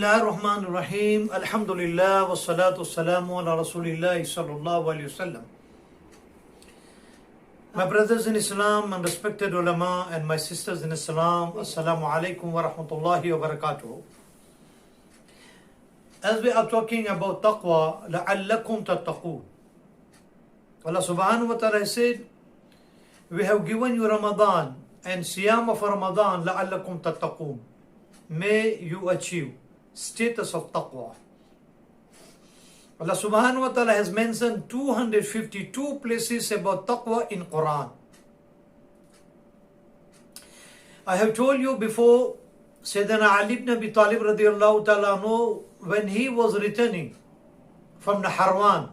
Bismillahirrahmanirrahim. Alhamdulillah wa salatu wassalamu ala Rasulillah sallallahu alayhi wasallam. My brothers in Islam and respected ulama and my sisters in Islam, Assalamu alaikum wa rahmatullahi wa barakatuh. As we are talking about taqwa, la'allakum tattaqoon. Allah subhanahu wa ta'ala said, we have given you Ramadan and Siyam of Ramadan, la'allakum tattaqoon. May you achieve status of taqwa. Allah subhanahu wa ta'ala has mentioned 252 places about taqwa in Quran. I have told you before, Sayyidina Ali ibn Abi Talib radiallahu ta'ala anhu, when he was returning from the Harwan,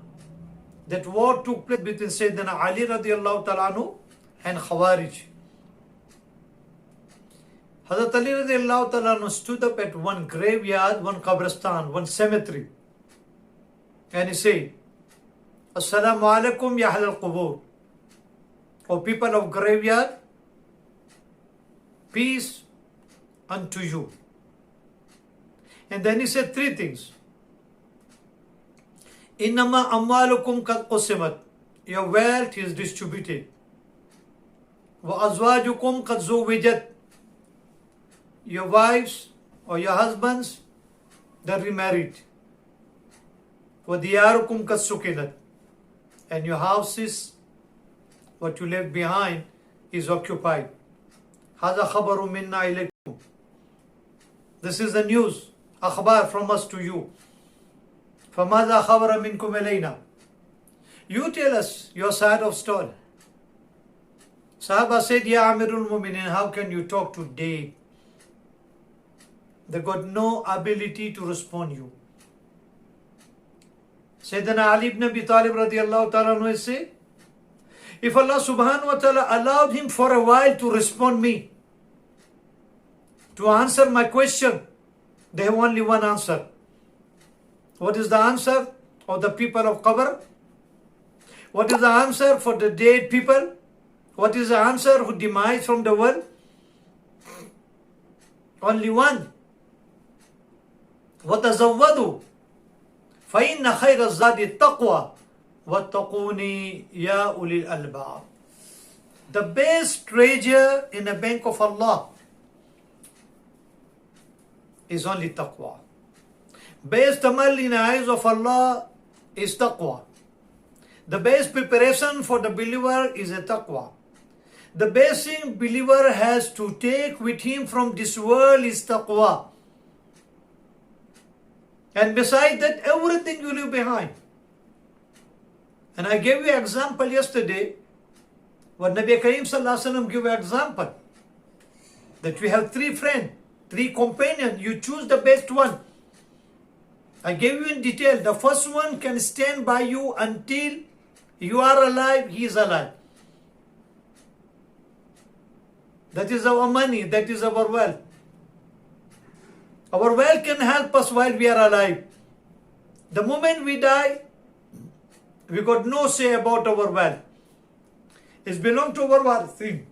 that war took place between Sayyidina Ali radiallahu ta'ala anhu and Khawarij. Hazrat Ali radiallahu ta'ala anhu stood up at one graveyard, one qabristan, one cemetery, and he said, Assalamu alaikum ya ahl al-qubur. O people of graveyard, peace unto you. And then he said three things. Innama amwalukum qad qusimat. Your wealth is distributed. Wa azwajukum qad zuwijat. Your wives or your husbands, they're remarried. وَدِيَارُكُمْ كَسُّكِنَتْ. And your houses, what you left behind, is occupied. هَذَا خَبَرٌ مِنَّا إِلَيْكُمْ. This is the news, akhbar from us to you. فَمَاذَا خَبَرَ مِنْكُمْ إِلَيْنَا. You tell us your side of story. Sahaba said, Ya Amirul Mu'minin, how can you talk today? They got no ability to respond you. Sayyidina Ali ibn Abi Talib radiallahu ta'ala said, if Allah subhanahu wa ta'ala allowed him for a while to respond me, to answer my question, they have only one answer. What is the answer of the people of Qabr? What is the answer for the dead people? What is the answer who demise from the world? Only one. وَتَزَوَّدُوا فَإِنَّ خَيْرَ الزَّادِ التَّقْوَى وَاتَّقُونِي يَا أُولِي الْأَلْبَابِ. The best treasure in the bank of Allah is only taqwa. Best amal in the eyes of Allah is taqwa. The best preparation for the believer is a taqwa. The best thing believer has to take with him from this world is taqwa. And besides that, everything you leave behind. And I gave you an example yesterday, what Nabi Kareem Sallallahu Alaihi Wasallam gave an example, that we have three friends, three companions, you choose the best one. I gave you in detail, the first one can stand by you until you are alive, he is alive. That is our money, that is our wealth. Our wealth can help us while we are alive. The moment we die, we got no say about our wealth. It belongs to our thing.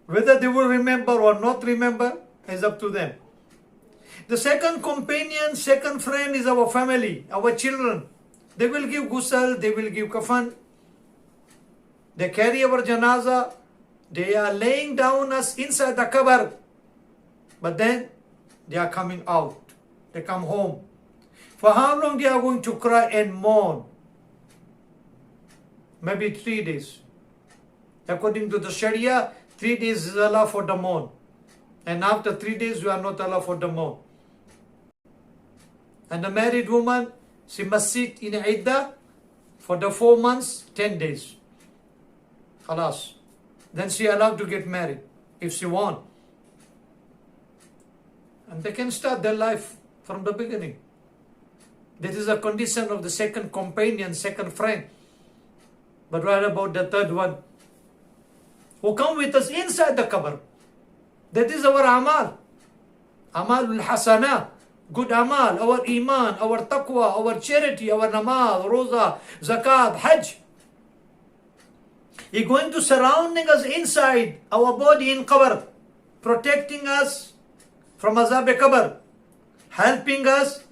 Whether they will remember or not remember is up to them. The second companion, second friend is our family, our children. They will give ghusl, they will give kafan. They carry our janaza. They are laying down us inside the qabr. But then they are coming out. They come home. For how long they are going to cry and mourn? Maybe 3 days. According to the Sharia, 3 days is allowed for the mourn. And after 3 days, you are not allowed for the mourn. And the married woman, she must sit in iddah for the 4 months, 10 days. Khalas. Then she allowed to get married if she wants. And they can start their life from the beginning. That is a condition of the second companion, second friend. But what about the third one? Who come with us inside the qabr? That is our amal. Amalul hasana. Good amal. Our iman, our taqwa, our charity, our namaz, roza, zakat, hajj. He is going to surrounding us inside our body in qabr, protecting us from azab qabr, helping us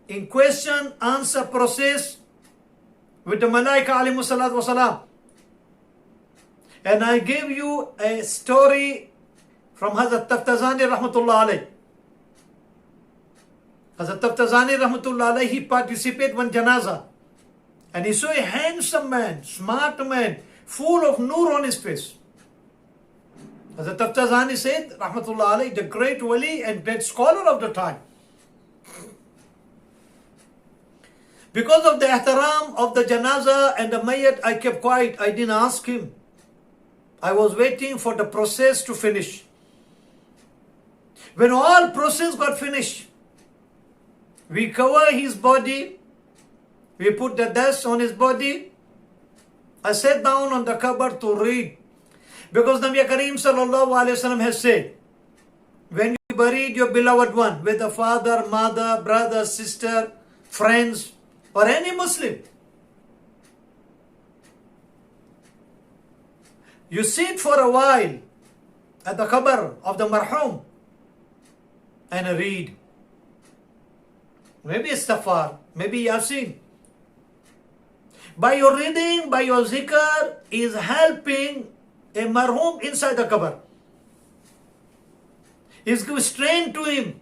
in question answer process with the Malaika alayhi salatu wasalam. And I gave you a story from Hazrat Taftazani rahmatullah alayh. Hazrat Taftazani rahmatullah alayh, he participated one janazah. And he saw a handsome man, smart man, full of nur on his face. Hazrat Taftazani said, rahmatullah alayh, the great wali and great scholar of the time. Because of the ihtaram of the janazah and the mayyat, I kept quiet. I didn't ask him. I was waiting for the process to finish. When all process got finished, we cover his body, we put the dust on his body. I sat down on the cupboard to read. Because Nabi Kareem sallallahu alayhi wasallam has said, when you buried your beloved one, whether father, mother, brother, sister, friends, or any Muslim, you sit for a while at the qabr of the marhum and read. Maybe istighfar, maybe yasin. By your reading, by your zikr, is helping a marhum inside the qabr. Is give strength to him.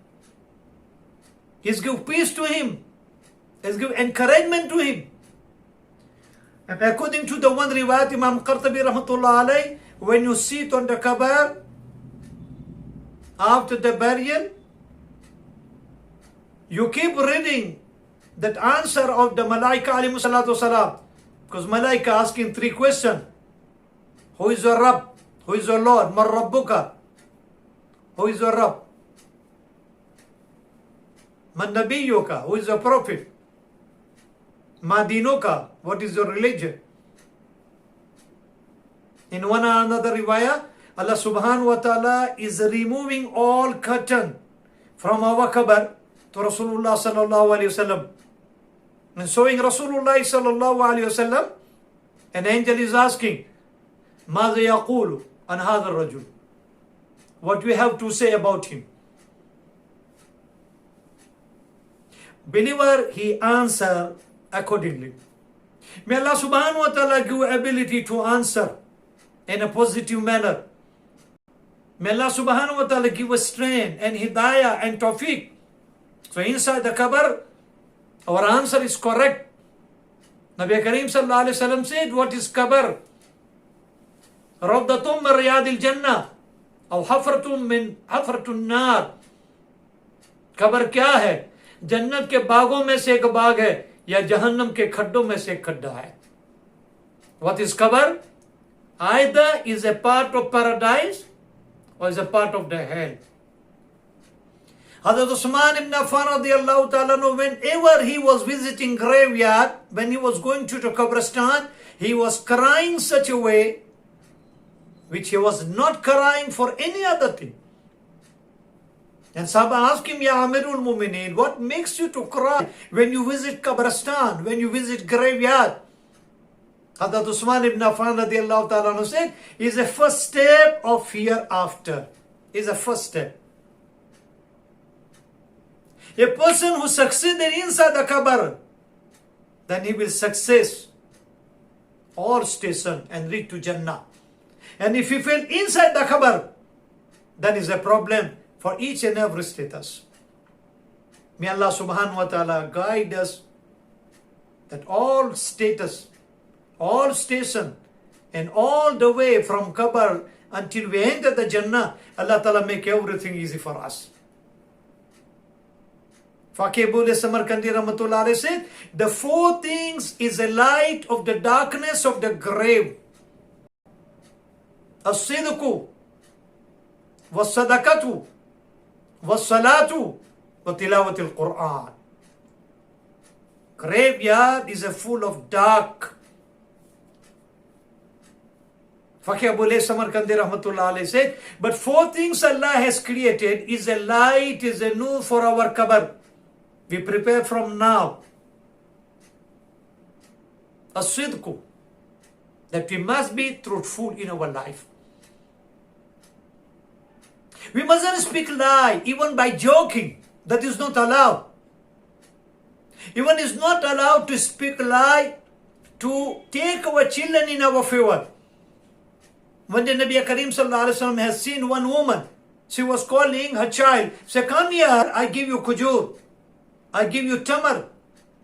Is give peace to him. Is give encouragement to him. And according to the one riwayat, Imam Qurtubi rahmatullah alayh, when you sit on the qabr after the burial, you keep reading that answer of the Malaika alayhi salatu wasalam. Because Malaika asking 3 questions. Who is your Rabb? Who is your Lord? Mar Rabbuka? Who is your Rabb? Man Nabiyuka? Who is your Prophet? Ma Dinuka? What is your religion? In one another riwayah, Allah subhanahu wa ta'ala is removing all curtain from our qabr to Rasulullah sallallahu alayhi wasallam. And showing Rasulullah sallallahu alayhi wasallam, an angel is asking, ماذا يقول عن هذا الرجل? What we have to say about him? Believer, he answer accordingly. May Allah subhanahu wa ta'ala give ability to answer in a positive manner. May Allah subhanahu wa ta'ala give us strength and hidayah and tawfiq. So inside the qabr, our answer is correct. Nabi Kareem sallallahu alayhi wa sallam said, what is qabr? Rawdatun min riyadil jannah aw hafratun min hafratun nar. कब्र क्या है? जन्नत के बागों में से एक बाग है या जहन्नम के खड्डों में से एक खड्डा है. What is कब्र? Either is a part of paradise or is a part of the hell. Hazrat Usman ibn Affan radiyallahu ta'ala, whenever he was visiting graveyard, when he was going to the Qabristan, he was crying such a way which he was not crying for any other thing. And Sahaba asked him, Ya Amirul Mumineen, what makes you to cry when you visit Qabristan, when you visit graveyard? Hazrat Usman ibn Affan radiyallahu ta'ala said, is a first step of hereafter. Is a first step. A person who succeeded inside the qabr, then he will success all station and reach to Jannah. And if he fail inside the qabr, then is a problem for each and every status. May Allah subhanahu wa ta'ala guide us that all status, all station, and all the way from qabr until we enter the Jannah, Allah ta'ala make everything easy for us. Faqih Samarkandi Rahmatullah Alayhi said, the 4 things is a light of the darkness of the grave. As-sidqu, was-sadaqatu, was-salatu, wa tilawatil Qur'an. Graveyard is a full of dark. Faqih Samarkandi Rahmatullah Alayhi said, but 4 things Allah has created is a light, is a nur for our qabr. We prepare from now. As-sidqu, that we must be truthful in our life. We mustn't speak lie, even by joking. That is not allowed. Even is not allowed to speak lie to take our children in our favor. When the Nabi Karim Sallallahu Alaihi Wasallam has seen one woman, she was calling her child, say, come here, I give you khajur, I give you tamar.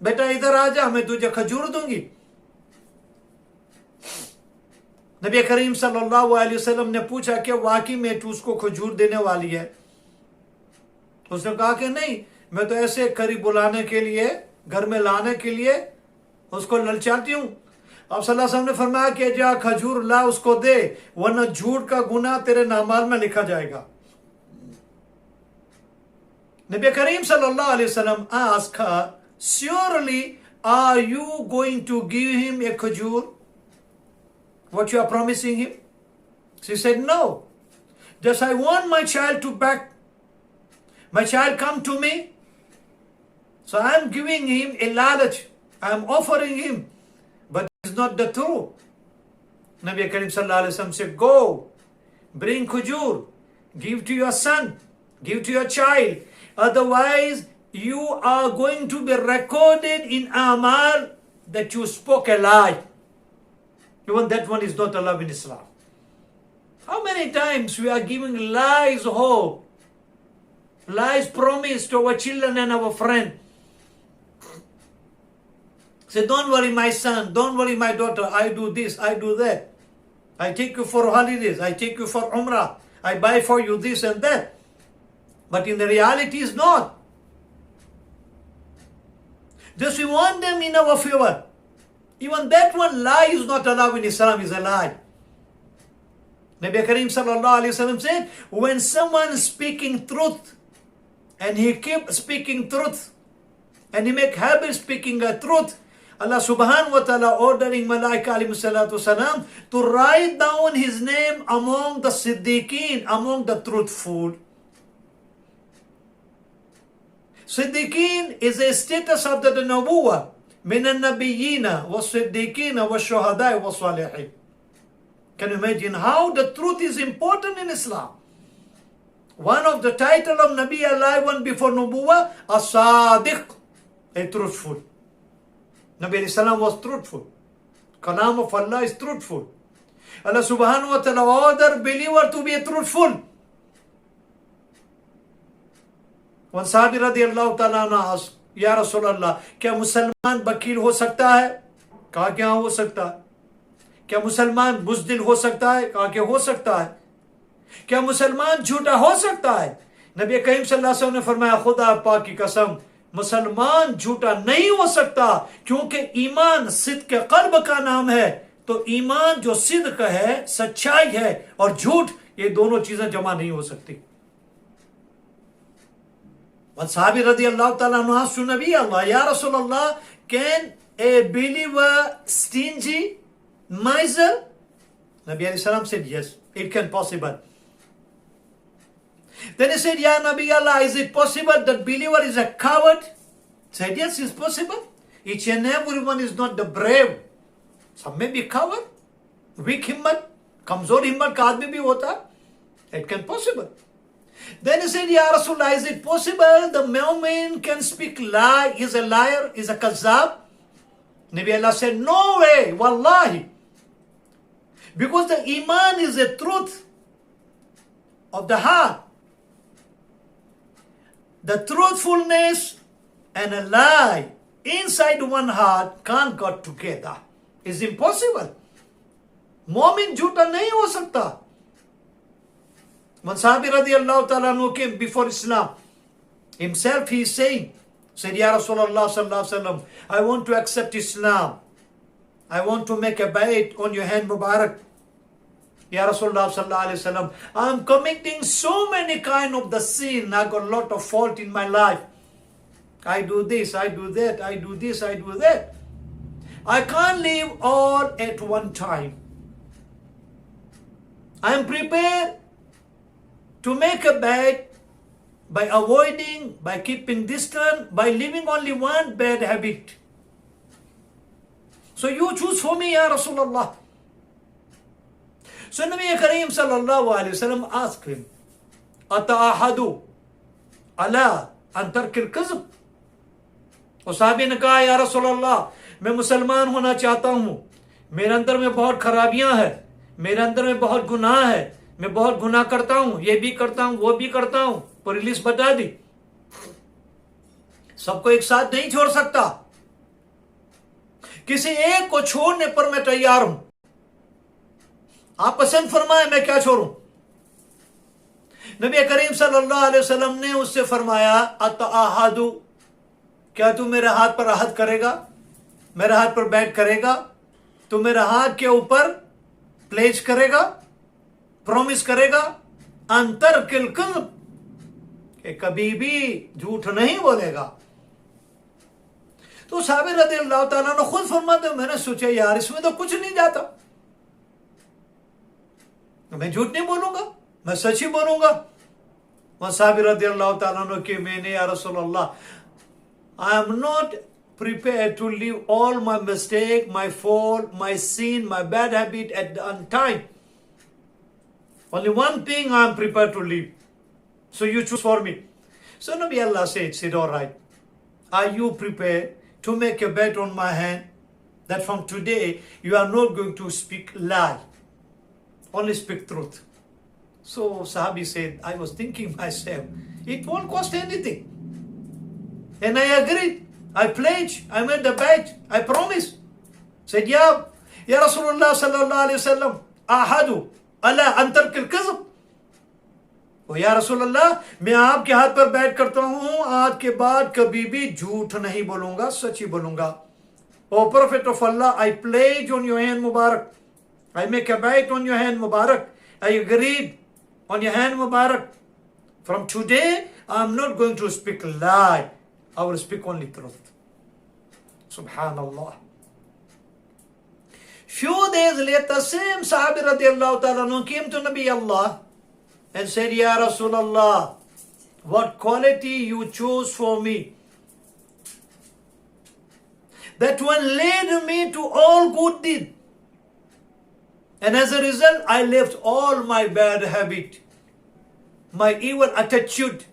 Beta idhar aaja, मैं तुझे खजूर दूंगी. नबी करीम सल्लल्लाहु अलैहि वसल्लम ने पूछा कि वाकई में तू उसको खजूर देने वाली है? उसने कहा कि नहीं, मैं तो ऐसे करीब बुलाने के लिए, घर में लाने के लिए उसको ललचाती हूं. अब सल्लल्लाहु अलैहि वसल्लम ने फरमाया कि जा खजूर ला उसको दे, वरना झूठ का गुनाह तेरे नामाल में लिखा जाएगा. Nabi Kareem sallallahu alaihi wasallam asked her, surely are you going to give him a khajur? What you are promising him? She said, no. Just I want my child to back. My child come to me. So I am giving him a lalach. I am offering him. But it is not the truth. Nabi Kareem sallallahu alaihi wasallam said, go, bring khajur, give to your son, give to your child. Otherwise, you are going to be recorded in amal that you spoke a lie. Even that one is not allowed in Islam. How many times we are giving lies hope, lies promise to our children and our friend. Say, don't worry my son, don't worry my daughter, I do this, I do that. I take you for holidays, I take you for umrah, I buy for you this and that. But in the reality is not. Just we want them in our favor. Even that one lie is not allowed in Islam, is a lie. Nabi Kareem sallallahu alaihi wasallam said, when someone is speaking truth, and he keep speaking truth, and he make habit speaking a truth, Allah subhanahu wa ta'ala ordering Malaika alayhi salatu salam to write down his name among the Siddiqeen, among the truthful. Siddiqeen is a status of the Nabuwa, min al-Nabiyyina, wa Siddiqina, wa Shuhadai, wa Salihin. Can you imagine how the truth is important in Islam? One of the title of Nabi alive one before Nabuwa, As-Sadiq, a truthful. Nabi alayhi salam was truthful. Kalam of Allah is truthful. Allah subhanahu wa ta'ala order believer to be truthful. One Sahabi radiallahu ta'ala asked, Ya Rasulullah, क्या मुसलमान वकील हो सकता है? कहा क्या हो सकता है? क्या मुसलमान बुज़दिल हो सकता है? कहा क्या हो सकता है? क्या मुसलमान झूठा हो सकता है? नबी करीम सल्लल्लाहु अलैहि वसल्लम ने फरमाया, खुदा पाक की कसम, मुसलमान झूठा नहीं हो सकता, क्योंकि ईमान सिद्क क़ल्ब का नाम है. तो ईमान जो सिद्क है, सच्चाई है, और झूठ, ये दोनों चीजें जमा नहीं हो सकती. One Sahabi radiallahu ta'ala anhu asked to Nabi Allah, Ya Rasulullah, can a believer stingy, miser? Nabi alayhi salam said, yes, it can possible. Then he said, Ya Nabi Allah, is it possible that believer is a coward? Said, yes, it's possible. Each and everyone is not the brave. Some may be coward, weak himmat, kamzor himmat ka aadmi bhi hota. It can possible. Then he said, Ya Rasulullah, is it possible the mu'min can speak lie, is a liar, is a kazzab? Nabi Allah said, no way, wallahi. Because the iman is a truth of the heart. The truthfulness and a lie inside one heart can't go together. It's impossible. Mu'min jhuta nahi ho sakta. When Sahabi radiallahu ta'ala anhu came before Islam, himself he is saying, said, Ya Rasulullah sallallahu alaihi wasallam, I want to accept Islam. I want to make a bayt on your hand Mubarak. Ya Rasulullah sallallahu alaihi wasallam, I am committing so many kind of the sin. I got a lot of fault in my life. I do this, I do that, I do this, I do that. I can't live all at one time. I am prepared to make a bad by avoiding, by keeping distance, by living only one bad habit. So you choose for me, Ya Rasulullah. So Nabi Kareem sallallahu alayhi wa sallam asked him, Ata'ahadu ala अन तर्किल कज़्ब। उस साहबी ने कहा, या रसूल अल्लाह, मैं मुसलमान होना चाहता हूं, मेरे अंदर में बहुत खराबियां हैं, मेरे अंदर में बहुत गुनाह है, मैं बहुत गुनाह करता हूं, ये भी करता हूं, वो भी करता हूं। पूरी लिस्ट बता दी। सबको एक साथ नहीं छोड़ सकता, किसी एक को छोड़ने पर मैं तैयार हूं। आप पसंद फरमाए मैं क्या छोड़ूं। नबी करीम सल्लल्लाहु अलैहि वसल्लम ने उससे फरमाया, अतआहदु, क्या तू मेरे हाथ पर आहद करेगा, मेरे हाथ पर बैठ करेगा, तू मेरे हाथ के ऊपर प्लेज करेगा, प्रॉमिस करेगा, अंतर किल कज़्ब, कि कभी भी झूठ नहीं बोलेगा। तो साहब रज़ियल्लाहु ताला ने खुद फरमाते, मैंने सोचा यार इसमें तो कुछ नहीं जाता, मैं झूठ नहीं बोलूंगा, मैं सच ही बोलूंगा। वह साहब रज़ियल्लाहु ताला ने कि मैंने, या रसूल अल्लाह, I am not prepared to leave all my mistake, my fault, my sin, my bad habit on time. Only one thing I am prepared to leave. So you choose for me. So Nabi Allah said, all right. Are you prepared to make a bet on my hand that from today you are not going to speak lie, only speak truth? So Sahabi said, I was thinking myself, it won't cost anything. And I agreed. I pledged. I made the bet. I promised. Said, Ya Rasulullah sallallahu alayhi wa sallam, ahadu ala an tarkil kazb. ओ या रसूल अल्लाह, मैं आपके हाथ पर बैठ करता हूं, आज के बाद कभी भी झूठ नहीं बोलूंगा, सच ही बोलूंगा. O Prophet of Allah, I pledge on your hand Mubarak. I make a bet on your hand Mubarak. I agreed on your hand Mubarak. From today, I'm not going to speak lie. I will speak only truth. Subhanallah. Few days later, same Sahabi radiallahu ta'ala came to Nabi Allah and said, Ya Rasulullah, what quality you chose for me, that one led me to all good deed, and as a result I left all my bad habit, my evil attitude,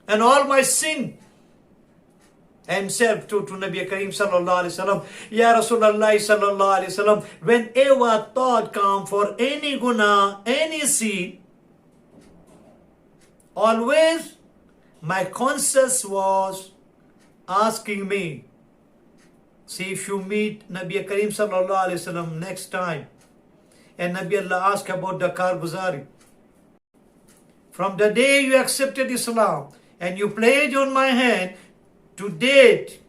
and all my sin. And said to Nabi Kareem sallallahu alaihi wasallam, Ya Rasulullah sallallahu alaihi wasallam, whenever thought come for any guna, any sin, always my conscience was asking me. See, if you meet Nabi Kareem sallallahu alaihi wasallam next time, and Nabi Allah asked about the Karguzari, from the day you accepted Islam and you pledged on my hand, to date,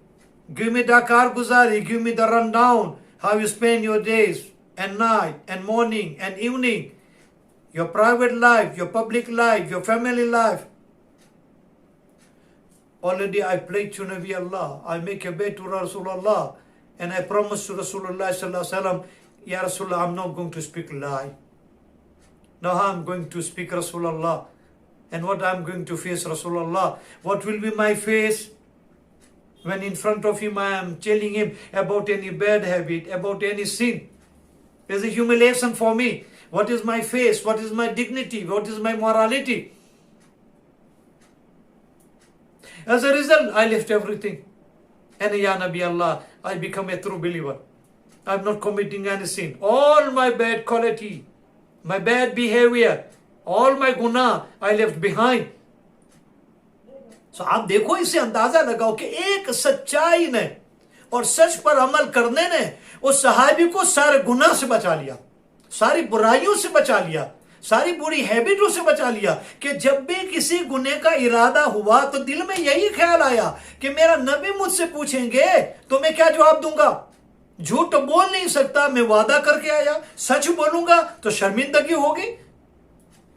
give me the Karguzari, give me the rundown, how you spend your days and night and morning and evening, your private life, your public life, your family life. Already I pledged to Nabi Allah, I make a bet to Rasulullah, and I promise to Rasulullah sallallahu alaihi wasallam, Ya Rasulullah, I'm not going to speak lie. Now I'm going to speak Rasulullah. And what I'm going to face Rasulullah? What will be my face? When in front of him I am telling him about any bad habit, about any sin. There's a humiliation for me. What is my face? What is my dignity? What is my morality? As a result, I left everything. And Ya Nabi Allah, I become a true believer. I'm not committing any sin. All my bad quality, my bad behavior, all my guna, I left behind. So आप देखो, इससे अंदाजा लगाओ कि एक सच्चाई ने और सच पर अमल करने ने उस सहाबी को सारे गुनाह से बचा लिया, सारी बुराइयों से बचा लिया, सारी बुरी हैबिटों से बचा लिया. कि जब भी किसी गुने का इरादा हुआ तो दिल में यही ख्याल आया कि मेरा नबी मुझसे पूछेंगे तो मैं क्या जवाब दूंगा. झूठ तो बोल नहीं सकता, मैं वादा करके आया, सच बोलूंगा तो शर्मिंदगी होगी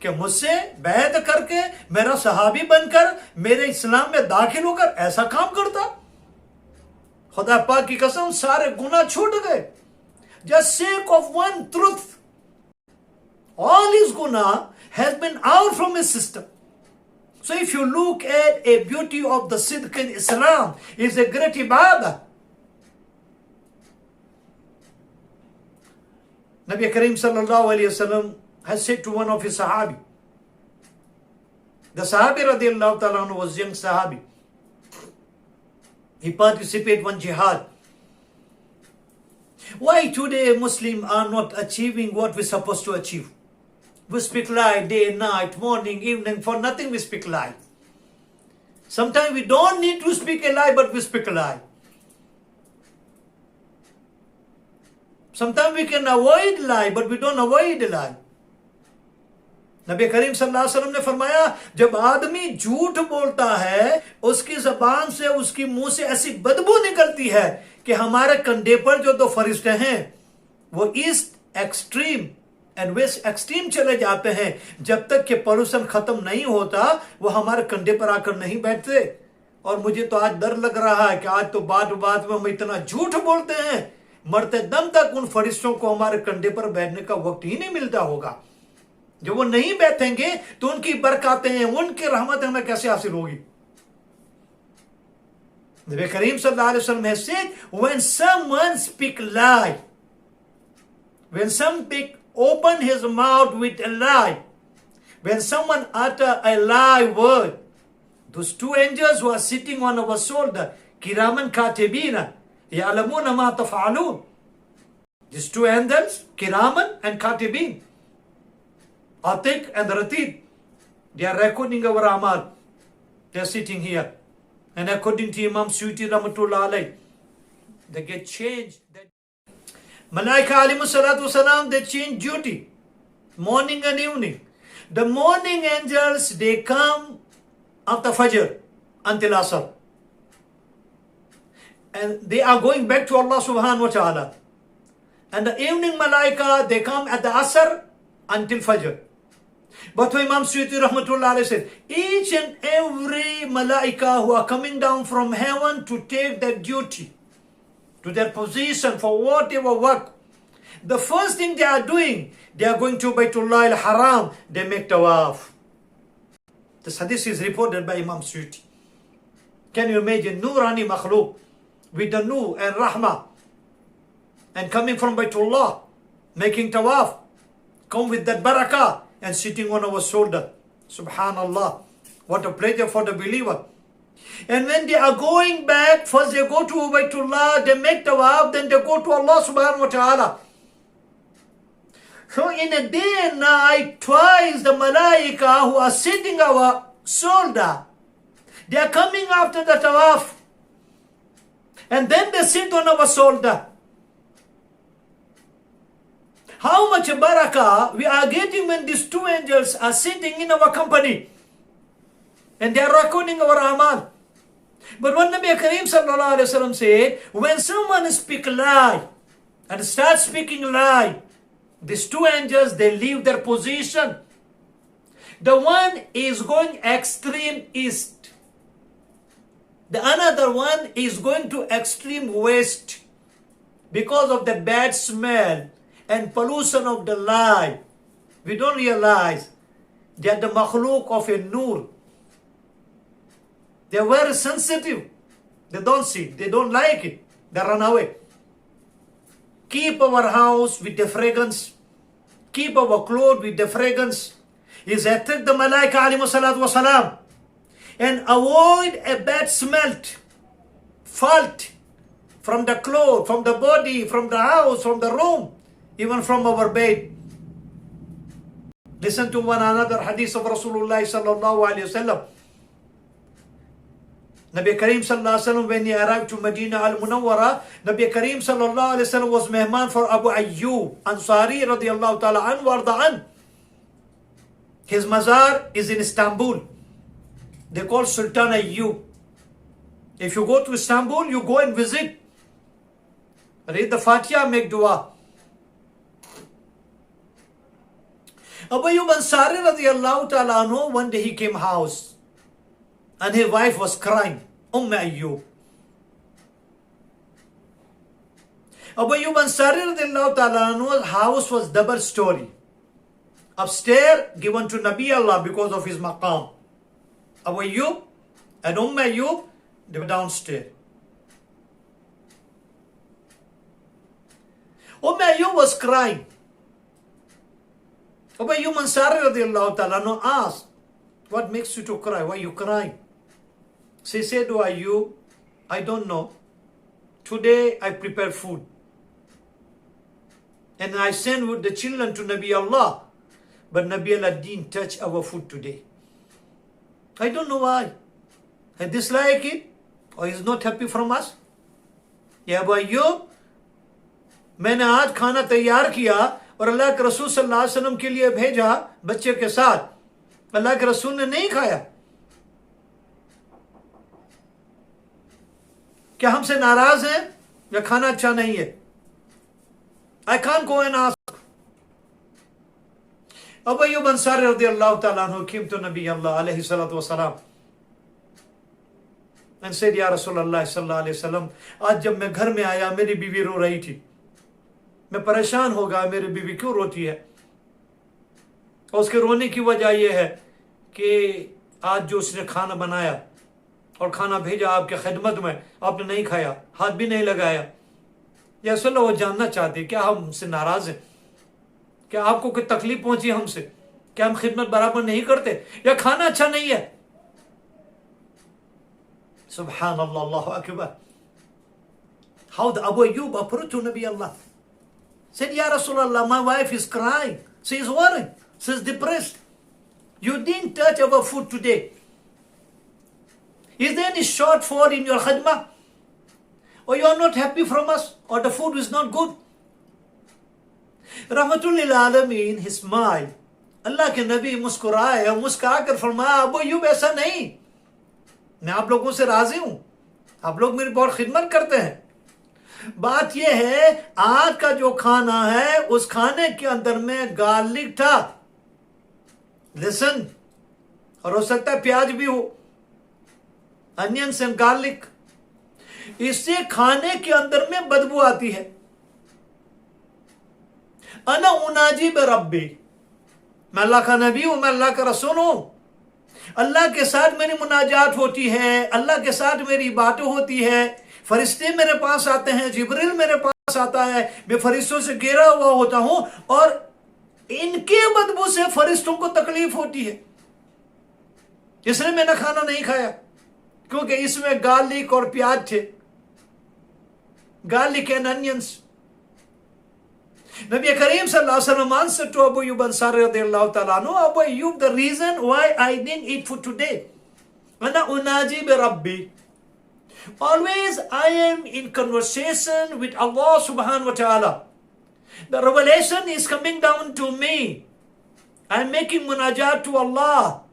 कि मुझसे बैत करके मेरा सहाबी बनकर मेरे इस्लाम में दाखिल होकर ऐसा काम करता. खुदा पाक की कसम, सारे गुनाह छूट गए. Just sake of one truth, all his guna has been out from his system. So if you look at a beauty of the sidq in Islam, is a great ibadah. Nabi Kareem sallallahu alayhi wasallam has said to one of his sahabi, the sahabi radiallahu ta'ala was young sahabi, He participated in jihad. Why today Muslims are not achieving what we're supposed to achieve? We speak lie day, night, morning, evening. For nothing we speak lie. Sometimes we don't need to speak a lie, but we speak a lie. Sometimes we can avoid lie, but we don't avoid a lie. नबी करीम सल्लल्लाहु अलैहि वसल्लम ने फरमाया, जब आदमी झूठ बोलता है, उसकी जबान से, उसकी मुंह से ऐसी बदबू निकलती है कि हमारे कंधे पर जो दो फरिश्ते हैं वो east extreme end west extreme चले जाते हैं, जब तक कि पॉल्यूशन खत्म नहीं होता वो हमारे कंधे पर आकर नहीं बैठते। और मुझे तो आज डर लग रहा है कि आज तो बात बात में हम इतना झूठ बोलते हैं, मरते दम तक उन फरिश्तों को हमारे कंधे पर बैठने का वक्त ही नहीं मिलता होगा। जो वो नहीं बैठेंगे तो उनकी बरकतें हैं, उनकी रहमत हमें कैसे हासिल होगी। नबी करीम सल्लल्लाहु अलैहि वसल्लम has said, when someone speak lie, when someone open his mouth with a lie, when someone utter a lie word, those two angels who are sitting on our shoulder, kiraman katibina, ya'lamuna ma taf'alun. These two angels, kiraman and katibin, Atik and Ratid, they are recording our amal. They are sitting here. And according to Imam Suyuti Rahmatullah alayh, they get changed. Malaika alayhi salatu wasalam, they change duty. Morning and evening. The morning angels, they come after Fajr until Asr. And they are going back to Allah subhanahu wa ta'ala. And the evening Malaika, they come at the Asr until Fajr. But Imam Suyuti Rahmatullah alayhi said, each and every malaika who are coming down from heaven to take their duty, to their position for whatever work, the first thing they are doing, they are going to Baytullah al-Haram, they make tawaf. This hadith is reported by Imam Suyuti. Can you imagine Nurani Makhluk with the Nur and Rahmah and coming from Baytullah, making tawaf, come with that barakah, and sitting on our shoulder. Subhanallah. What a pleasure for the believer. And when they are going back, first they go to Baytullah, they make tawaf, then they go to Allah subhanahu wa ta'ala. So in a day and night, twice the malaika who are sitting our shoulder, they are coming after the tawaf. And then they sit on our shoulder. How much barakah we are getting when these two angels are sitting in our company and they are recording our amal. But what Nabi Kareem sallallahu alaihi wasallam said, when someone speak lie and start speaking lie, these two angels, they leave their position. The one is going extreme east. The another one is going to extreme west because of the bad smell and pollution of the lie. We don't realize they are the makhluk of a nur. They are very sensitive. They don't see, they don't like it. They run away. Keep our house with the fragrance. Keep our clothes with the fragrance. Is attract the malaika alayhi salatu wasalam. And avoid a bad smell, fault from the clothes, from the body, from the house, from the room, even from our bed. Listen to one another hadith of Rasulullah sallallahu alayhi wasallam. Nabi Kareem sallallahu alayhi wasallam, when he arrived to Medina al-Munawwara, Nabi Kareem sallallahu alayhi wasallam was mehman for Abu Ayyub Ansari radiyallahu ta'ala an warda an. His mazar is in Istanbul. They call Sultan Ayyub. If you go to Istanbul, you go and visit. Read the Fatiha, make dua. Abu Ayyub Ansari radiyallahu ta'ala anhu, one day he came house and his wife was crying. Ayyub. Abu Ayyub Ansari radiyallahu ta'ala anhu's house was double story. Upstairs given to Nabi Allah because of his maqam. Abu Ayyub and Ayyub, they were downstairs. Ayyub was crying. Abu Ayyub Ansari radiyallahu ta'ala asked, what makes you to cry? Why are you crying? She said to Ayyub, I don't know. Today I prepare food. And I send with the children to Nabi Allah. But Nabi Allah didn't touch our food today. I don't know why. I dislike it. Or he's not happy from us. या भाइयों, मैंने आज खाना तैयार किया और अल्लाह के रसूल सल्लल्लाहु अलैहि वसल्लम के लिए भेजा बच्चे के साथ। अल्लाह के रसूल ने नहीं खाया। क्या हमसे नाराज हैं या खाना अच्छा नहीं है? I can't go and ask. Abu Ayyub Ansari radiallahu ta'ala anhu came to Nabi Allah alayhi salatu wasalam and said, Ya Rasulullah sallallahu alayhi wasallam, आज जब मैं घर में आया मेरी बीवी रो रही थी, मैं परेशान हो गया, मेरी बीवी क्यों रोती है? और उसके रोने की वजह यह है कि आज जो उसने खाना बनाया और खाना भेजा आपके खिदमत में, आपने नहीं खाया, हाथ भी नहीं लगाया। या रसूलल्लाह, वो जानना चाहते क्या हम हमसे नाराज हैं? क्या आपको कोई तकलीफ पहुंची हमसे? क्या हम खिदमत बराबर नहीं करते या खाना अच्छा नहीं है? Subhanallah, Allahu Akbar. How the Abu Ayyub approached to Nabi Allah. Said, Ya Rasulullah, my wife is crying. She is worried. She is depressed. You didn't touch our food today. Is there any shortfall in your khidmah? Or you are not happy from us? Or the food is not good? Rahmatul lil Alameen, he smiled. अल्लाह के नबी मुस्कुराए और मुस्कुरा कर फरमाया, अबू अय्यूब ऐसा नहीं, मैं आप लोगों से राजी हूं, आप लोग मेरी बहुत खिदमत करते हैं। बात यह है, आज का जो खाना है उस खाने के अंदर में गार्लिक था, लिसन, और हो सकता है प्याज भी हो, अनियंस एंड गार्लिक। इससे खाने के अंदर में बदबू आती है। अना उनाजी बे रब्बी, मैं अल्लाह का नबी हूं, मैं अल्लाह का रसूल हूं, अल्लाह के साथ मेरी मुनाजात होती है, अल्लाह के साथ मेरी बातें होती है, फरिश्ते मेरे पास आते हैं, जिब्रील मेरे पास आता है, मैं फरिश्तों से घेरा हुआ होता हूं और इनके बदबू से फरिश्तों को तकलीफ होती है, इसलिए मैंने खाना नहीं खाया, क्योंकि इसमें गार्लिक और प्याज थे, garlic and onions. Nabi Kareem sallallahu alaihi wasallam answered to Abu Ayyub Ansari radiyallahu ta'ala anhu, Abu Ayyub, the reason why I didn't eat food today, ana unaji bi Rabbi, always I am in conversation with Allah subhanahu wa ta'ala. The revelation is coming down to me. I am making munajat to Allah.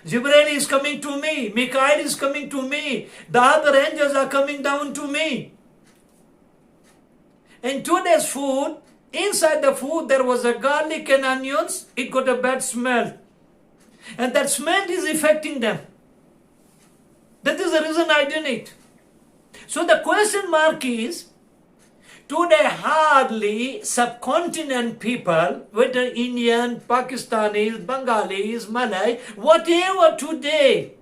Jibreel is coming to me. Mikael is coming to me. The other angels are coming down to me. And today's food, inside the food there was a garlic and onions. It got a bad smell. And that smell is affecting them. That is the reason I didn't eat. So the question mark is, today hardly subcontinent people, whether Indian, Pakistanis, Bengalis, Malay, whatever today,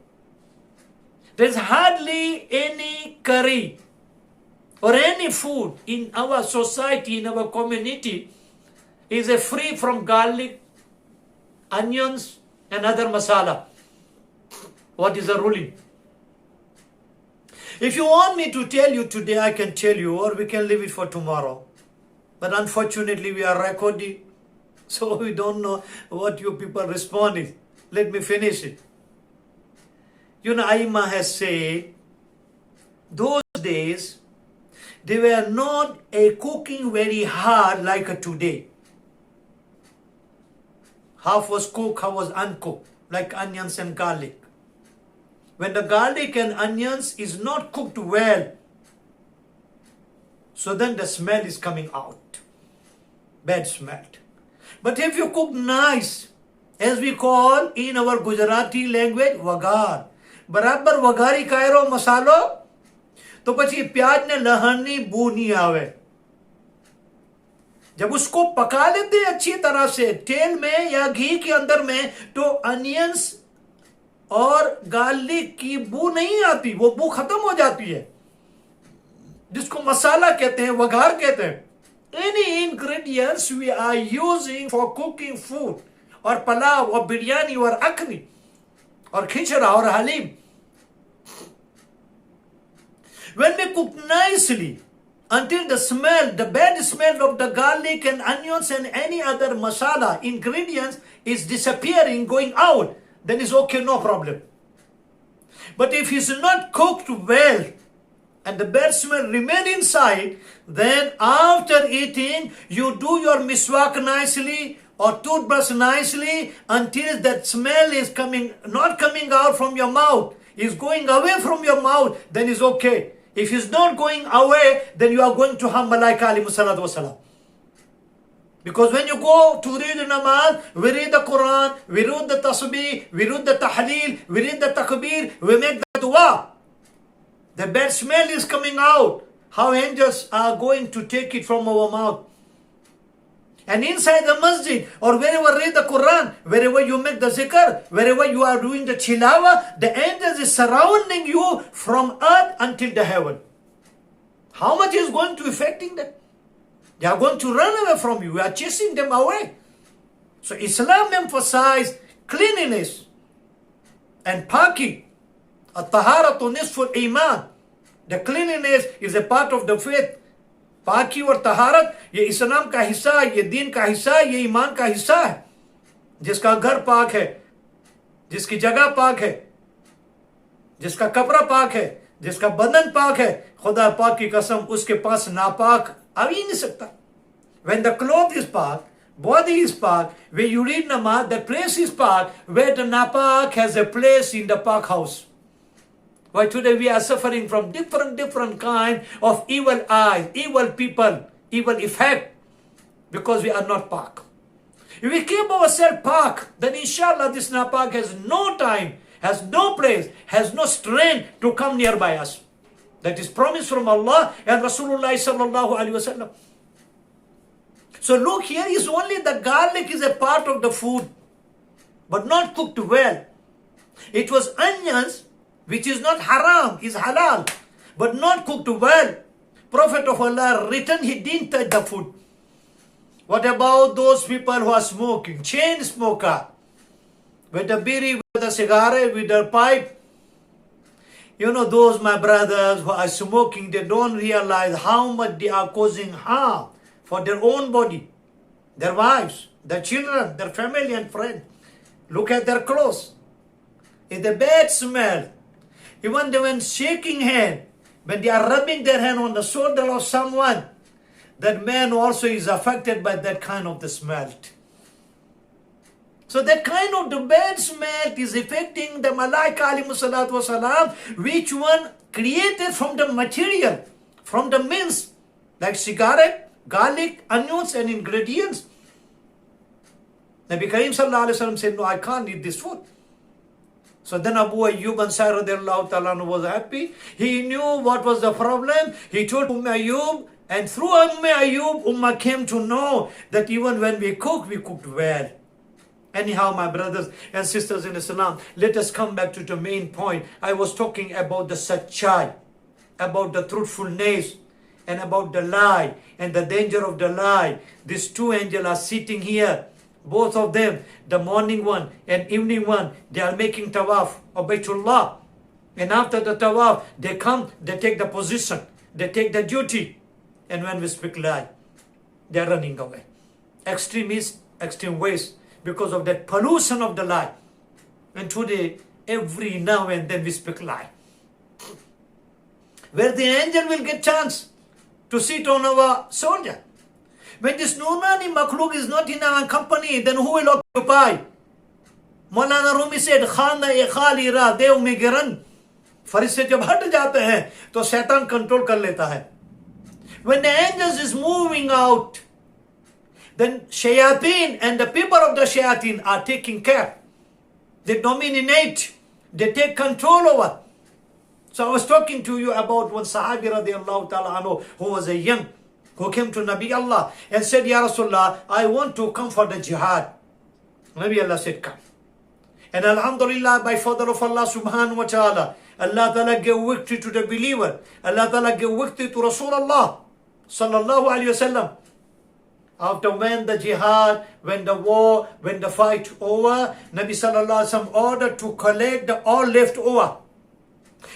there's hardly any curry or any food in our society, in our community, is free from garlic, onions, and other masala. What is the ruling? If you want me to tell you today, I can tell you, or we can leave it for tomorrow. But unfortunately, we are recording, so we don't know what you people respond. Let me finish it. You know, Aima has said, those days, they were not cooking very hard like today. Half was cooked, half was uncooked, like onions and garlic. When the garlic and onions is not cooked well, so then the smell is coming out. Bad smell. But if you cook nice, as we call in our Gujarati language, wagar. बराबर वघारी Cairo मसालो, तो પછી प्याज ने लहरनी बू नहीं आवे। जब उसको पका लेते अच्छी तरह से तेल में या घी के अंदर में, तो अनियंस और गार्लिक की बू नहीं आती, वो बू खत्म हो जाती है, जिसको मसाला कहते हैं, वघार कहते हैं। Any ingredients we are using for cooking food, और पलाव और बिरयानी और अखनी और खिचड़ा और haleem, When we cook nicely, until the smell, the bad smell of the garlic and onions and any other masala ingredients is disappearing, going out, then it's okay, no problem. But if it's not cooked well and the bad smell remain inside, then after eating, you do your miswak nicely or toothbrush nicely until that smell is not coming out from your mouth, is going away from your mouth, then it's okay. If it's not going away, then you are going to harm Malaika alayhi salatu wasalam. Because when you go to read the namaz, we read the Quran, we read the tasbih, we read the tahleel, we read the takbir, we make the dua. The bad smell is coming out. How angels are going to take it from our mouth? And inside the masjid, or wherever read the Quran, wherever you make the zikr, wherever you are doing the tilawa, the angels is surrounding you from earth until the heaven. How much is going to affecting them? They are going to run away from you. We are chasing them away. So Islam emphasized cleanliness and paki. At-taharatu nisful iman. The cleanliness is a part of the faith. पाकी और तहारत ये इस्लाम का हिस्सा है, ये दीन का हिस्सा है, ये ईमान का हिस्सा है. जिसका घर पाक है, जिसकी जगह पाक है, जिसका कपड़ा पाक है, जिसका बदन पाक है, खुदा पाक की कसम उसके पास नापाक आ ही नहीं सकता. When the cloth is pak, body is pak, when you read namaz, the place is pak, where the napak has a place in the pak house. Why today we are suffering from different kind of evil eyes, evil people, evil effect, because we are not pak. If we keep ourselves pak, then inshallah this napak has no time, has no place, has no strength to come nearby us. That is promise from Allah and Rasulullah sallallahu alaihi wasallam. So look, here is only the garlic is a part of the food, but not cooked well. It was onions, which is not haram, is halal, but not cooked well. Prophet of Allah written, he didn't touch the food. What about those people who are smoking? Chain smoker, with the biri, with the cigarette, with the pipe. You know, those my brothers who are smoking, they don't realize how much they are causing harm for their own body, their wives, their children, their family and friends. Look at their clothes. It's a bad smell. Even when shaking hand, when they are rubbing their hand on the shoulder of someone, that man also is affected by that kind of the smell. So that kind of the bad smell is affecting the Malaika alayhi salatu wasalam, which one created from the material, from the means, like cigarette, garlic, onions and ingredients. Nabi Kareem sallallahu alayhi wasallam said, no, I can't eat this food. So then Abu Ayyub Ansari radiallahu ta'ala was happy. He knew what was the problem. He told Ayyub, and through Ayyub, Ummah came to know that even when we cooked well. Anyhow, my brothers and sisters in Islam, let us come back to the main point. I was talking about the sachai, about the truthfulness, and about the lie, and the danger of the lie. These two angels are sitting here. Both of them, the morning one and evening one, they are making tawaf of Baytullah. And after the tawaf, they come, they take the position, they take the duty. And when we speak lie, they are running away. Extremists, extreme ways, because of that pollution of the lie. And today, every now and then we speak lie. Where the angel will get chance to sit on our shoulder. When this Nurani Makhluk is not in our company, then who will occupy? Maulana Rumi said, Khana e khali ra dev mein giran. Farishte jab hat jate hain, to shaitan control kar leta hai. When the angels is moving out, then shayateen and the people of the shayateen are taking care. They dominate. They take control over. So I was talking to you about one Sahabi radiallahu ta'ala anhu who was a young, who came to Nabi Allah and said, Ya Rasulullah, I want to come for the jihad. Nabi Allah said, come. And Alhamdulillah, by fadl of Allah subhanahu wa ta'ala, Allah ta'ala gave victory to the believer. Allah ta'ala gave victory to Rasulullah sallallahu alayhi wasallam. After when the jihad, when the war, when the fight over, Nabi sallallahu alayhi wasallam ordered to collect the all left over.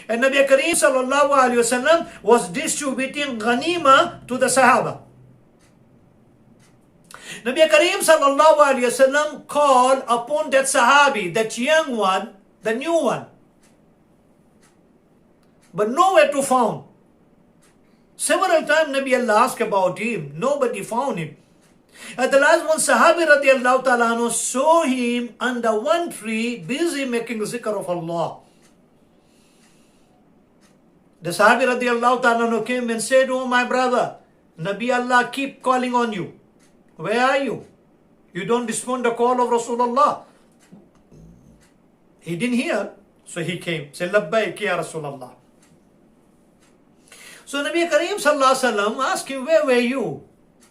And Nabi Kareem sallallahu alayhi wasallam was distributing ghanima to the Sahaba. Nabi Kareem sallallahu alayhi wasallam called upon that Sahabi, that young one, the new one, but nowhere to found. Several times Nabi Allah asked about him, nobody found him. At the last one, Sahabi radiallahu ta'ala anhu saw him under one tree, busy making zikr of Allah. The Sahabi radiallahu ta'ala anhu came and said, "Oh my brother, Nabi Allah keep calling on you. Where are you? You don't respond to the call of Rasulullah." He didn't hear, so he came. Said, "Labbaik ya Rasulullah." So Nabi Kareem sallallahu alaihi wasallam asked him, "Where were you?"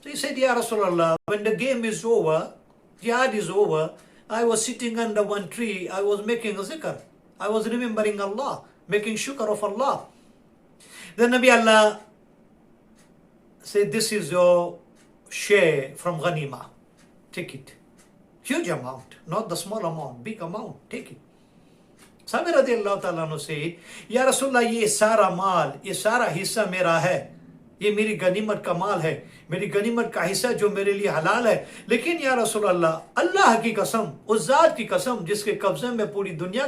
So he said, "Ya Rasulullah, when the game is over, jihad is over, I was sitting under one tree, I was making a zikr. I was remembering Allah, making shukr of Allah." Then Nabi Allah said, "This is your share from Ghanima. Take it." Huge amount, not the small amount, big amount, take it. Sahabi radiallahu ta'ala anhu said, "Ya Rasulullah, ये सारा माल, ये सारा हिस्सा मेरा है, ये मेरी गनीमत का माल है, मेरी गनीमत का हिस्सा जो मेरे लिए हलाल है, लेकिन या रसूलल्लाह, अल्लाह की कसम, उस जात की कसम जिसके कब्जे में पूरी दुनिया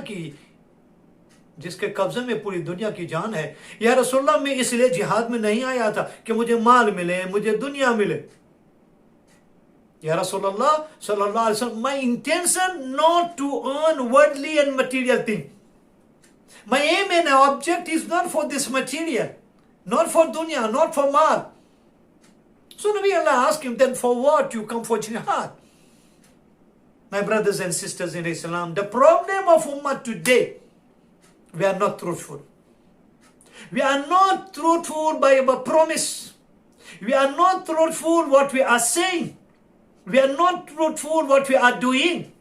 की जान है, या रसूलल्लाह, मैं इसलिए जिहाद में नहीं आया था कि मुझे माल मिले, मुझे दुनिया मिले. Ya Rasulullah sallallahu alaihi wasallam, my intention not to earn worldly and material thing. My aim and object is not for this material, not for dunya, not for mal. So Nabi Allah asked him, "Then for what you come for jihad?" My brothers and sisters in Islam, the problem of ummah today, we are not truthful. We are not truthful by our promise. We are not truthful what we are saying. We are not truthful what we are doing.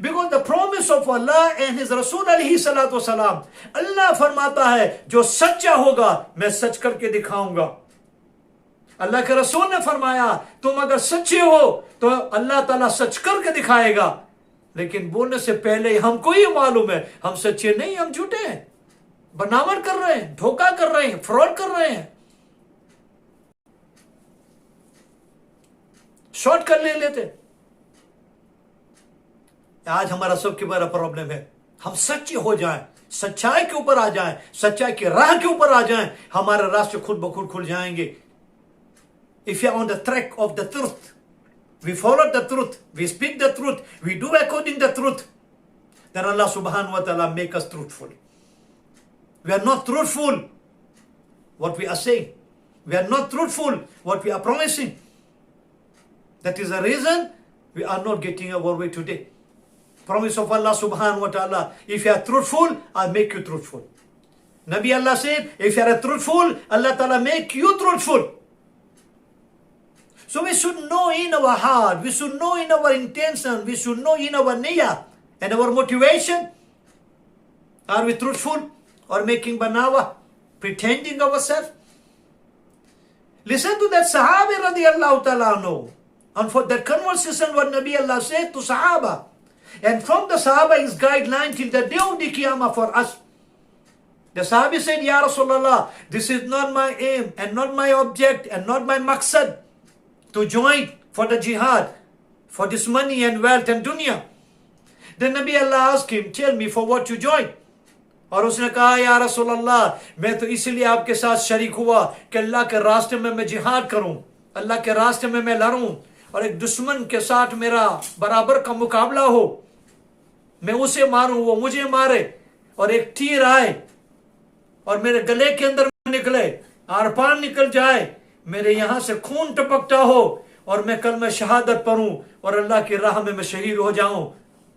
Because the promise of Allah and His Rasul alayhi salatu wasalam, Allah फरमाता है, जो सच्चा होगा मैं सच करके दिखाऊंगा. अल्लाह के रसूल ने फरमाया, तुम अगर सच्चे हो तो अल्लाह ताला सच करके दिखाएगा. लेकिन बोलने से पहले हमको ही मालूम है हम सच्चे नहीं, हम झूठे हैं, बनावट कर रहे हैं, धोखा कर रहे हैं, फ्रॉड कर रहे हैं, शॉर्टकट ले लेते. आज हमारा सबके बड़ा प्रॉब्लम है, हम सच्चे हो जाएं, सच्चाई के ऊपर आ जाएं, सच्चाई की राह के ऊपर आ जाएं, हमारे रास्ते खुद ब खुद खुल जाएंगे. If you are on the track of the truth, we follow the truth, we speak the truth, we do according the truth, then Allah subhanahu wa ta'ala make us truthful. We are not truthful what we are saying. We are not truthful what we are promising. That is the reason we are not getting our way today. Promise of Allah subhanahu wa ta'ala, if you are truthful, I'll make you truthful. Nabi Allah said, if you are truthful, Allah ta'ala make you truthful. So we should know in our heart, we should know in our intention, we should know in our niyyah and our motivation. Are we truthful or making banawa, pretending ourselves? Listen to that Sahabi radiallahu ta'ala anhu. And for that conversation what Nabi Allah said to Sahaba. And from the Sahaba is guideline till the day of the Qiyamah for us. The Sahabi said, Ya Rasulullah, this is not my aim and not my object and not my maqsad to join for the jihad, for this money and wealth and dunya. Then Nabi Allah asked him, tell me for what you join. और उसने कहा, या रसूलल्लाह, मैं तो इसलिए आपके साथ शरीक हुआ कि अल्लाह के रास्ते में मैं जिहाद करूं, अल्लाह के रास्ते में मैं लड़ूं और एक दुश्मन के साथ मेरा बराबर का मुकाबला हो, मैं उसे मारूं, वो मुझे मारे, और एक तीर आए और मेरे गले के अंदर निकले, आर पार निकल जाए, मेरे यहां से खून टपकता हो और मैं कलमा शहादत पढ़ूं और अल्लाह की राह में मैं शहीद हो जाऊं,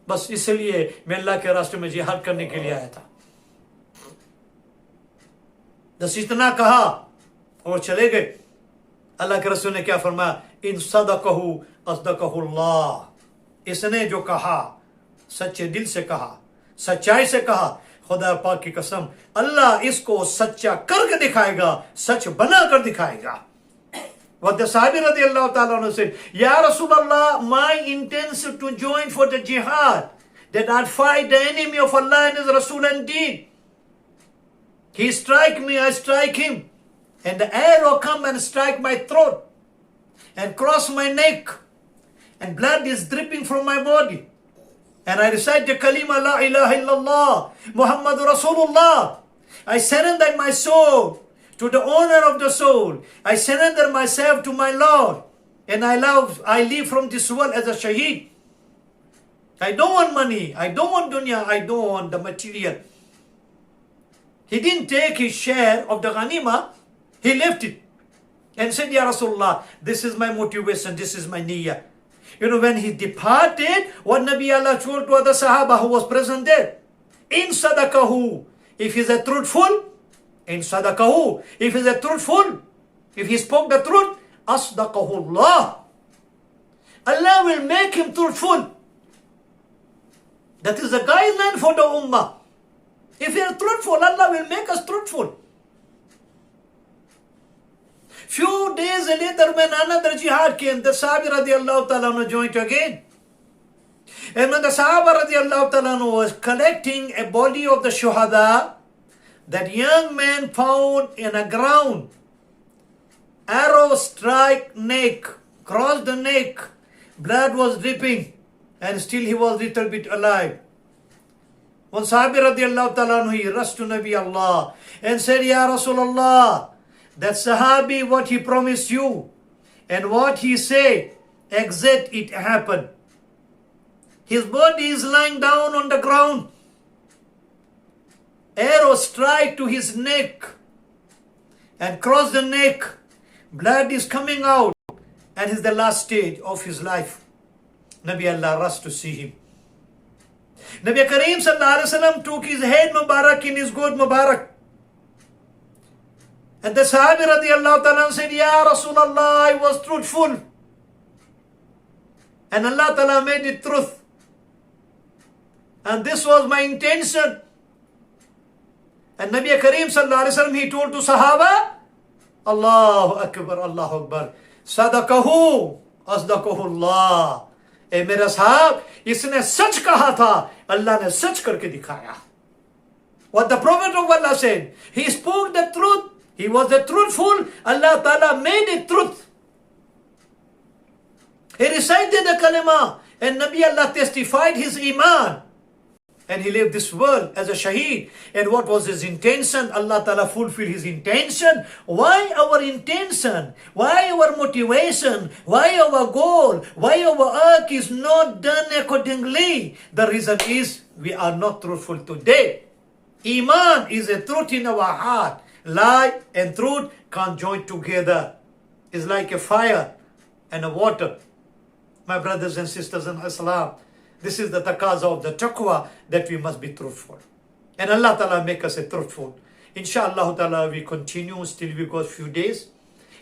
बस इसलिए मैं अल्लाह के रास्ते में जिहाद करने के लिए आया था. बस इतना कहा और चले गए. अल्लाह के रसूल ने क्या फरमाया, इन सदकहु अस्दकहुल्लाह, इसने जो कहा सच्चे दिल से कहा, सच्चाई से कहा, खुदा पाक की कसम अल्लाह इसको सच्चा करके दिखाएगा, सच बना कर दिखाएगा. What the Sahabi radiallahu ta'ala anhu said, Ya Rasulullah, my intention to join for the jihad, that I'd fight the enemy of Allah and His Rasul and deen. He strike me, I strike him. And the arrow come and strike my throat and cross my neck. And blood is dripping from my body. And I recite the kalima la ilaha illallah, Muhammadur Rasulullah. I surrender my soul to the owner of the soul. I surrender myself to my Lord. And I live from this world as a shaheed. I don't want money. I don't want dunya. I don't want the material. He didn't take his share of the ghanima. He left it. And said, Ya Rasulullah, this is my motivation. This is my niyyah. You know, when he departed, what Nabi Allah told to the Sahaba who was present there? In sadaqahu. If he's a truthful, in sadaqahu. If he's a truthful, if he spoke the truth, asdaqahu Allah. Allah will make him truthful. That is the guideline for the ummah. If we are truthful, Allah will make us truthful. Few days later, when another jihad came, the Sahaba radiallahu ta'ala joined again. And when the Sahaba radiallahu ta'ala was collecting a body of the shuhada, that young man found in a ground, arrow strike neck, crossed the neck, blood was dripping, and still he was little bit alive. When Sahabi radiallahu ta'ala, he rushed to Nabi Allah and said, Ya Rasulullah, that Sahabi, what he promised you and what he said, exact it happened. His body is lying down on the ground. Arrow strike to his neck and cross the neck. Blood is coming out, and is the last stage of his life. Nabi Allah rushed to see him. Nabi Kareem sallallahu alaihi wasallam took his head Mubarak in his good Mubarak. And the Sahabi radiallahu ta'ala said, Ya Rasulullah, I was truthful. And Allah ta'ala made it truth. And this was my intention. And Nabi Kareem sallallahu alaihi wasallam, he told to Sahaba, Allahu Akbar, Allahu Akbar. Sadaqahu, asdaqahu Allah. ए मेरा साहब, इसने सच कहा था, अल्लाह ने सच करके दिखाया. What the Prophet of Allah said, he spoke the truth, he was the truthful, Allah Ta'ala made it truth. He recited the kalima, and Nabi Allah testified his iman. And he left this world as a shaheed. And what was his intention? Allah Ta'ala fulfilled his intention. Why our intention? Why our motivation? Why our goal? Why our work is not done accordingly? The reason is we are not truthful today. Iman is a truth in our heart. Lie and truth can't join together. It's like a fire and a water. My brothers and sisters in Islam, this is the taqaza of the taqwa, that we must be truthful. And Allah Ta'ala make us a truthful. Inshallah Ta'ala, we continue, still we got few days.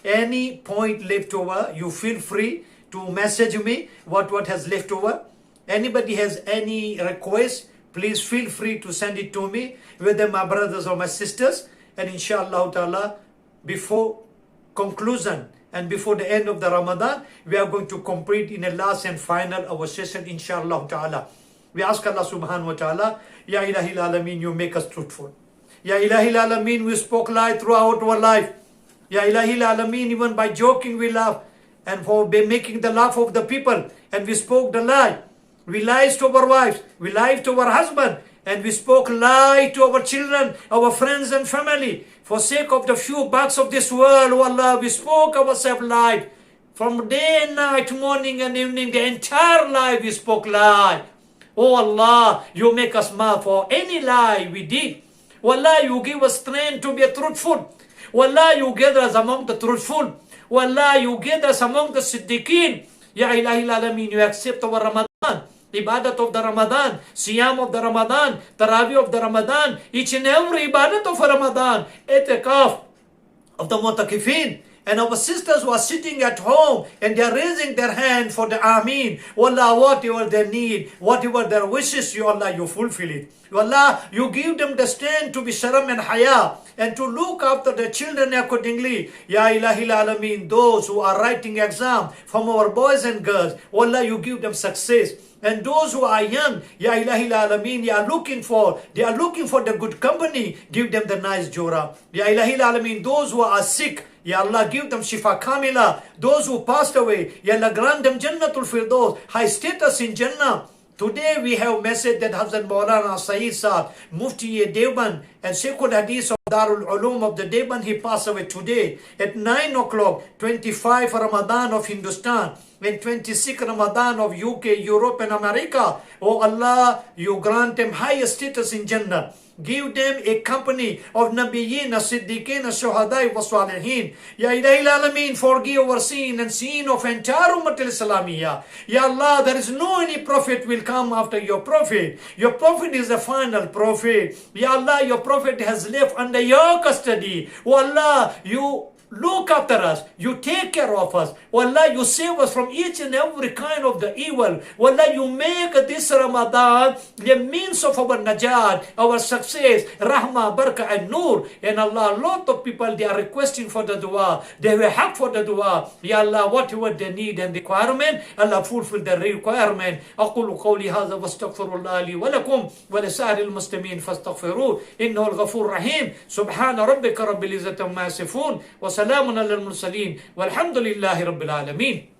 Any point left over, you feel free to message me what has left over. Anybody has any request, please feel free to send it to me, whether my brothers or my sisters. And inshallah Ta'ala, before conclusion, and before the end of the Ramadan, we are going to complete in a last and final our session, inshallah ta'ala. We ask Allah subhanahu wa ta'ala, Ya Ilahil Alameen, you make us truthful. Ya Ilahil Alameen, we spoke lie throughout our life. Ya Ilahil Alameen, even by joking we laugh, and for making the laugh of the people, and we spoke the lie. We lied to our wives, we lied to our husband, and we spoke lie to our children, our friends and family. For sake of the few bucks of this world, oh Allah, we spoke ourselves lie. From day and night, morning and evening, the entire life we spoke lie. Oh Allah, you make us mad for any lie we did. Oh Allah, you give us strength to be truthful. Oh Allah, you gather us among the truthful. Oh Allah, you gather us among the siddiqeen. Ya Ilahil Alameen, you accept our Ramadan. Ibadat of the Ramadan, Siyam of the Ramadan, Tarawih of the Ramadan, each and every ibadat of Ramadan, Itikaf of the Mutakifin. And our sisters who are sitting at home and they are raising their hand for the Ameen. Allah, whatever they need, whatever their wishes, you Allah, you fulfill it. Allah, you give them the strength to be sharam and haya and to look after the children accordingly. Ya Ilahil Alameen, those who are writing exam from our boys and girls, Allah, you give them success. And those who are young, Ya Ilahi Alameen, they are looking for the good company, give them the nice jora. Ya Ilahi Alameen, those who are sick, Ya Allah, give them shifa kamila. Those who passed away, Ya Allah, grant them Jannatul Firdaus, high status in Jannah. Today we have message that Hazrat Maulana Saeed Saab, Mufti Deoban and Sheikhul Hadith of Darul Ulum of the Deoban, he passed away today at 9 o'clock, 25 Ramadan of Hindustan and 26 Ramadan of UK, Europe and America. Oh Allah, you grant them highest status in Jannah. Give them a company of Nabiyyin, Siddiqeen, Shuhadai, wa Salihin. Ya Ilahi Alameen, forgive our sin and sin of entire Ummah al-Islamiyya. Ya Allah, there is no any prophet will come after your prophet. Your prophet is the final prophet. Ya Allah, your prophet has left under your custody. Oh Allah, you look after us, you take care of us. Wallah, you save us from each and every kind of the evil. Wallah, you make this Ramadan the means of our najat, our success, rahmah, barakah and nur. And Allah, a lot of people, they are requesting for the dua. They will haq for the dua. Ya Allah, whatever they need and requirement, Allah fulfill the requirement. أقول قولي هذا واستغفر الله لي ولكم ولسائر المسلمين فاستغفروه إنه الغفور الرحيم. سبحان ربك رب العزة عما يصفون وسلام على المرسلين والحمد لله رب العالمين.